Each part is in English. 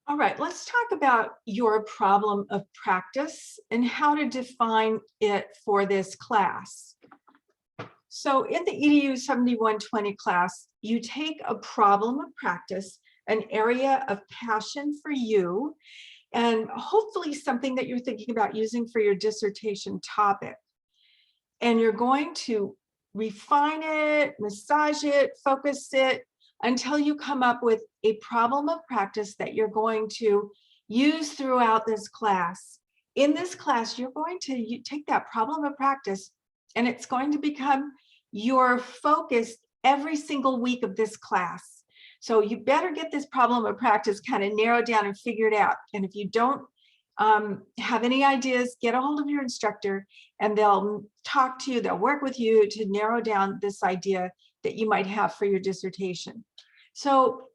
All right, let's talk about your problem of practice and how to define it for this class. So in the EDU 7120 class, you take a problem of practice, an area of passion for you, and hopefully something that you're thinking about using for your dissertation topic. And you're going to refine it, massage it, focus it until you come up with a problem of practice that you're going to use throughout this class. In this class, you're going to take that problem of practice and it's going to become your focus every single week of this class. So you better get this problem of practice kind of narrowed down and figured out. And if you don't have any ideas, get a hold of your instructor and they'll talk to you, they'll work with you to narrow down this idea that you might have for your dissertation. So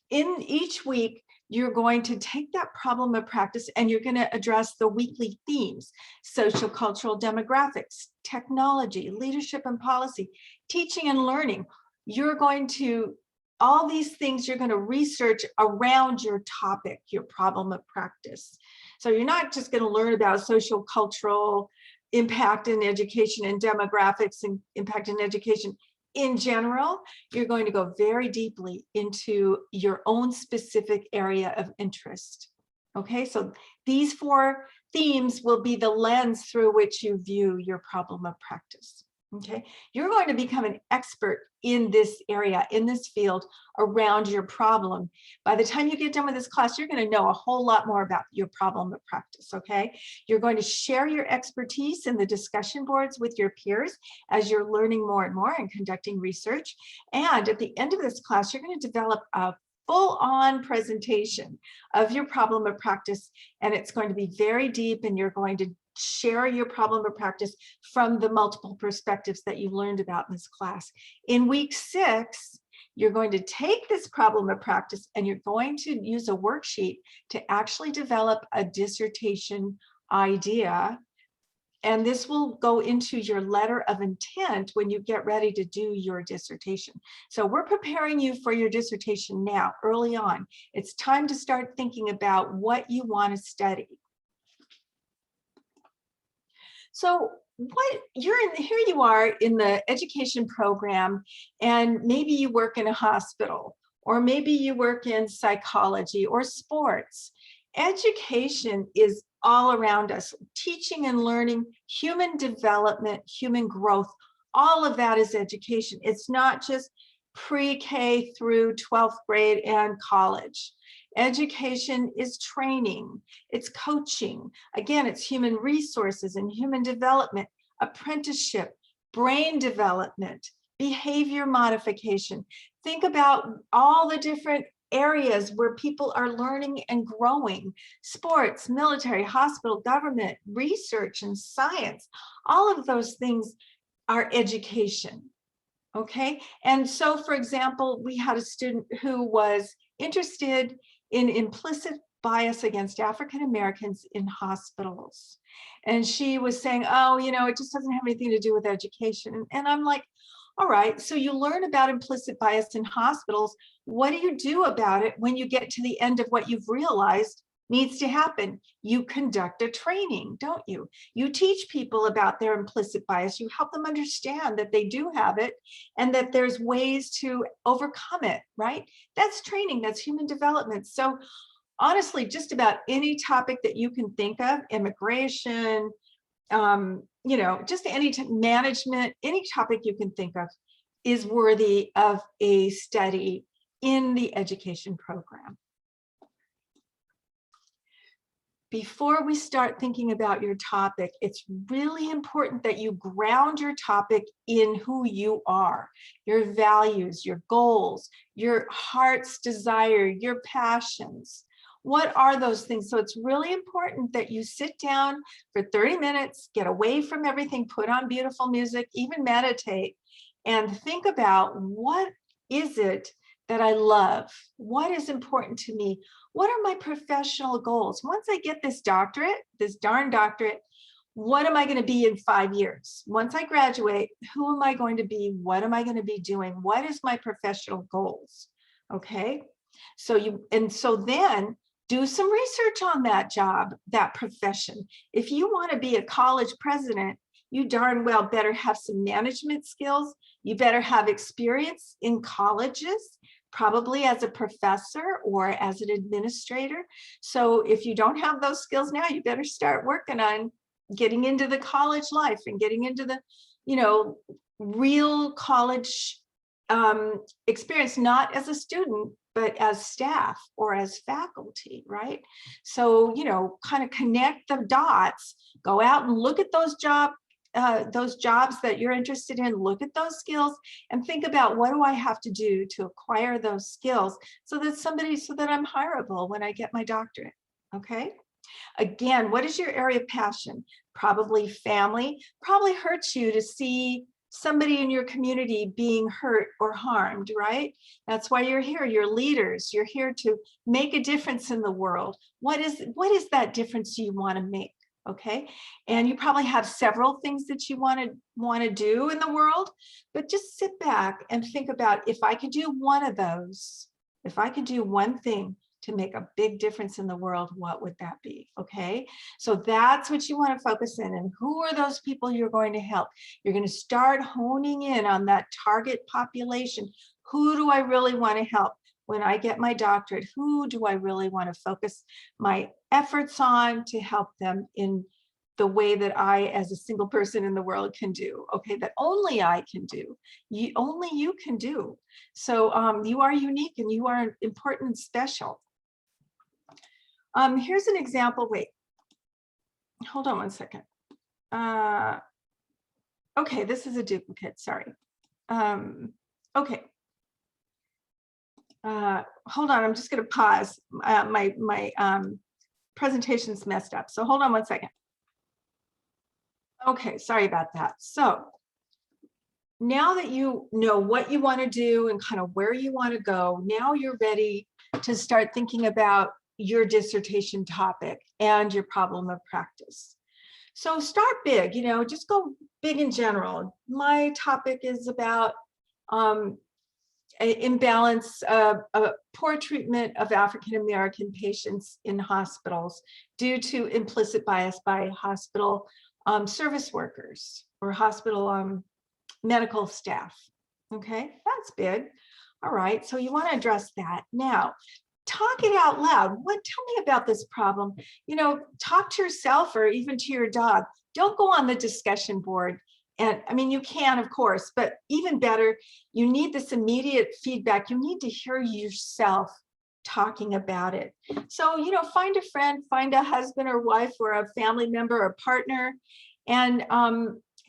in each week, you're going to take that problem of practice and you're going to address the weekly themes: social, cultural, demographics, technology, leadership and policy, teaching and learning. You're going to, all these things you're going to research around your topic, your problem of practice. So you're not just going to learn about social, cultural impact in education and demographics and impact in education in general. You're going to go very deeply into your own specific area of interest. Okay, so these four themes will be the lens through which you view your problem of practice. Okay, you're going to become an expert in this area, in this field around your problem. By the time you get done with this class, you're going to know a whole lot more about your problem of practice. Okay, you're going to share your expertise in the discussion boards with your peers as you're learning more and more and conducting research. And at the end of this class, you're going to develop a full-on presentation of your problem of practice, and it's going to be very deep, and you're going to share your problem of practice from the multiple perspectives that you learned about in this class. In week 6, you're going to take this problem of practice and you're going to use a worksheet to actually develop a dissertation idea. And this will go into your letter of intent when you get ready to do your dissertation. So we're preparing you for your dissertation now, early on. It's time to start thinking about what you want to study. So here you are in the education program, and maybe you work in a hospital, or maybe you work in psychology or sports. Education is all around us. Teaching and learning, human development, human growth, all of that is education. It's not just pre-K through 12th grade and college. Education is training, it's coaching. Again, it's human resources and human development, apprenticeship, brain development, behavior modification. Think about all the different areas where people are learning and growing: sports, military, hospital, government, research, and science. All of those things are education. Okay, and so for example, we had a student who was interested in implicit bias against African Americans in hospitals. And she was saying, oh, it just doesn't have anything to do with education. And I'm like, all right, so you learn about implicit bias in hospitals. What do you do about it when you get to the end of what you've realized needs to happen? You conduct a training, don't you? You teach people about their implicit bias. You help them understand that they do have it and that there's ways to overcome it, right? That's training, that's human development. So honestly, just about any topic that you can think of, immigration, just any management, any topic you can think of is worthy of a study in the education program. Before we start thinking about your topic, it's really important that you ground your topic in who you are, your values, your goals, your heart's desire, your passions. What are those things? So it's really important that you sit down for 30 minutes, get away from everything, put on beautiful music, even meditate, and think about, what is it that I love? What is important to me? What are my professional goals? Once I get this doctorate, this darn doctorate, what am I going to be in 5 years? Once I graduate, who am I going to be? What am I going to be doing? What is my professional goals? Okay. So then Do some research on that job, that profession. If you want to be a college president, you darn well better have some management skills. You better have experience in colleges, probably as a professor or as an administrator. So if you don't have those skills now, you better start working on getting into the college life and getting into the, you know, real college experience, not as a student, but as staff or as faculty, right? So, you know, kind of connect the dots, go out and look at those jobs that you're interested in, look at those skills and think about, what do I have to do to acquire those skills so that I'm hireable when I get my doctorate, okay? Again, what is your area of passion? Probably family. Probably hurts you to see somebody in your community being hurt or harmed, right? That's why you're here. You're leaders. You're here to make a difference in the world. What is that difference you want to make? Okay, and you probably have several things that you want to do in the world, but just sit back and think about, if I could do one of those, if I could do one thing to make a big difference in the world, what would that be? Okay, so that's what you want to focus in. And who are those people you're going to help? You're going to start honing in on that target population. Who do I really want to help? When I get my doctorate, who do I really want to focus my efforts on to help them in the way that I, as a single person in the world, can do? Okay, that only I can do, only you can do. So you are unique and you are important and special. Here's an example. Wait, hold on one second. Okay, this is a duplicate, sorry. Okay. Hold on, I'm just going to pause. My presentation's messed up, so hold on one second. Okay, sorry about that. So now that you know what you want to do and kind of where you want to go, now you're ready to start thinking about your dissertation topic and your problem of practice. So start big, you know, just go big in general. My topic is about imbalance, poor treatment of African-American patients in hospitals due to implicit bias by hospital service workers or hospital medical staff. Okay, that's big. All right, so you want to address that. Now, talk it out loud. Tell me about this problem. You know, talk to yourself or even to your dog. Don't go on the discussion board. And I mean, you can, of course, but even better, you need this immediate feedback. You need to hear yourself talking about it. So, you know, find a friend, find a husband or wife or a family member or partner, and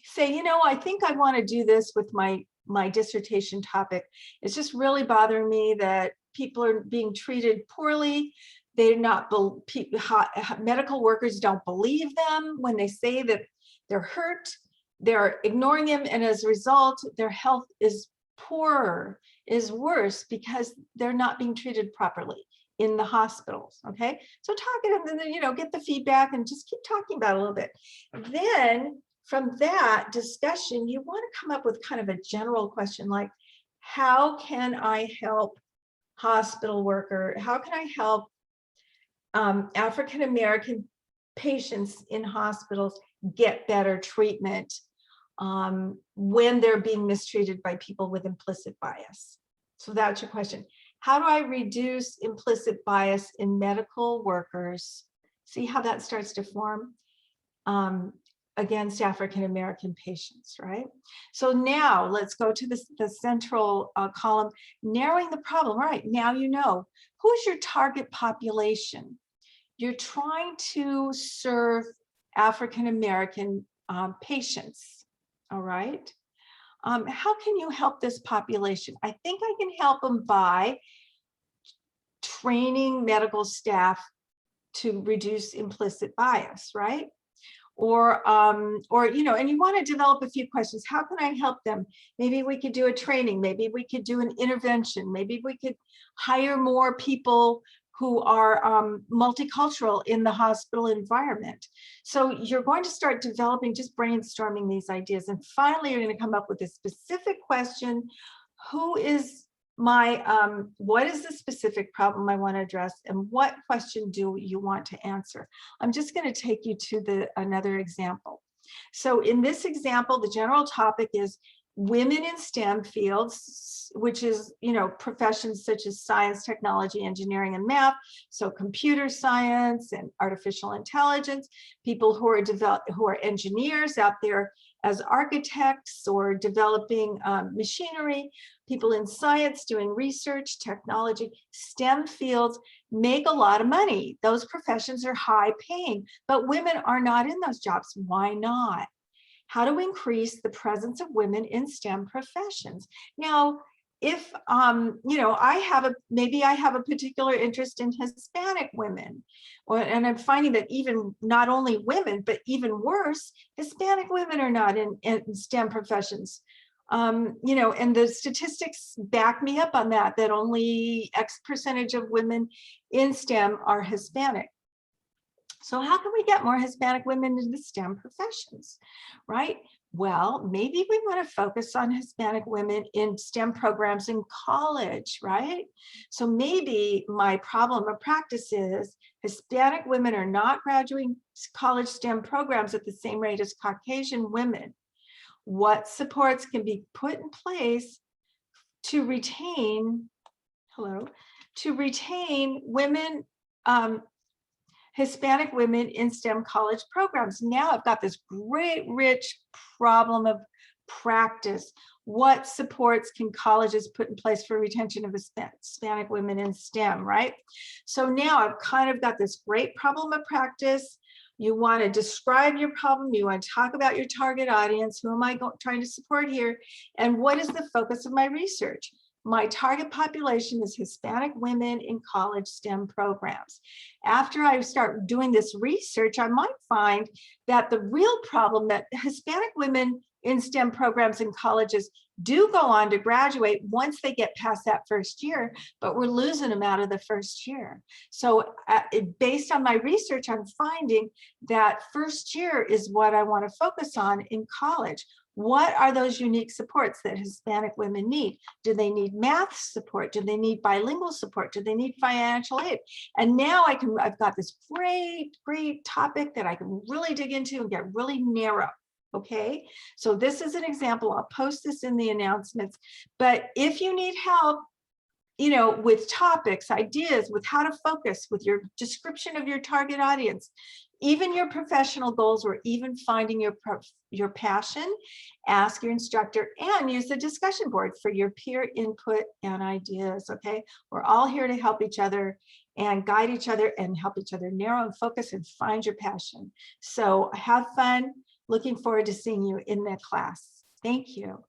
say, you know, I think I want to do this with my dissertation topic. It's just really bothering me that people are being treated poorly. They're not, medical workers don't believe them when they say that they're hurt. They're ignoring him, and as a result, their health is poorer, is worse, because they're not being treated properly in the hospitals. Okay, so talk it and then, you know, get the feedback and just keep talking about it a little bit. Then from that discussion, you want to come up with kind of a general question like, how can I help hospital worker? How can I help African-American patients in hospitals get better treatment when they're being mistreated by people with implicit bias? So that's your question. How do I reduce implicit bias in medical workers? See how that starts to form against African-American patients, right? So now let's go to the central column, narrowing the problem. Right, now you know, who's your target population? You're trying to serve African-American patients, all right? How can you help this population? I think I can help them by training medical staff to reduce implicit bias, right? Or you know, and you want to develop a few questions. How can I help them? Maybe we could do a training. Maybe we could do an intervention. Maybe we could hire more people who are multicultural in the hospital environment. So you're going to start developing, just brainstorming these ideas. And finally, you're going to come up with a specific question. Who is what is the specific problem I want to address, and what question do you want to answer? I'm just going to take you to another example. So in this example, the general topic is women in STEM fields, which is, professions such as science, technology, engineering, and math. So computer science and artificial intelligence, people who are engineers out there as architects or developing machinery, people in science doing research, technology, STEM fields make a lot of money. Those professions are high paying, but women are not in those jobs. Why not? How to increase the presence of women in STEM professions. Now, if maybe I have a particular interest in Hispanic women, and I'm finding that even not only women, but even worse, Hispanic women are not in STEM professions. And the statistics back me up on that only X percentage of women in STEM are Hispanic. So how can we get more Hispanic women into STEM professions, right? Well, maybe we want to focus on Hispanic women in STEM programs in college, right? So maybe my problem of practice is Hispanic women are not graduating college STEM programs at the same rate as Caucasian women. What supports can be put in place to retain, women, Hispanic women in STEM college programs? Now I've got this great, rich problem of practice. What supports can colleges put in place for retention of Hispanic women in STEM, right? So now I've kind of got this great problem of practice. You want to describe your problem. You want to talk about your target audience. Who am I trying to support here? And what is the focus of my research? My target population is Hispanic women in college STEM programs. After I start doing this research, I might find that the real problem that Hispanic women in STEM programs in colleges do go on to graduate once they get past that first year, but we're losing them out of the first year. So based on my research, I'm finding that first year is what I want to focus on in college. What are those unique supports that Hispanic women need? Do they need math support? Do they need bilingual support? Do they need financial aid? And now I've got this great topic that I can really dig into and get really narrow. Okay, so this is an example. I'll post this in the announcements, but if you need help, with topics, ideas, with how to focus, with your description of your target audience, even your professional goals, or even finding your passion, ask your instructor and use the discussion board for your peer input and ideas, okay? We're all here to help each other and guide each other and help each other narrow and focus and find your passion. So have fun. Looking forward to seeing you in the class. Thank you.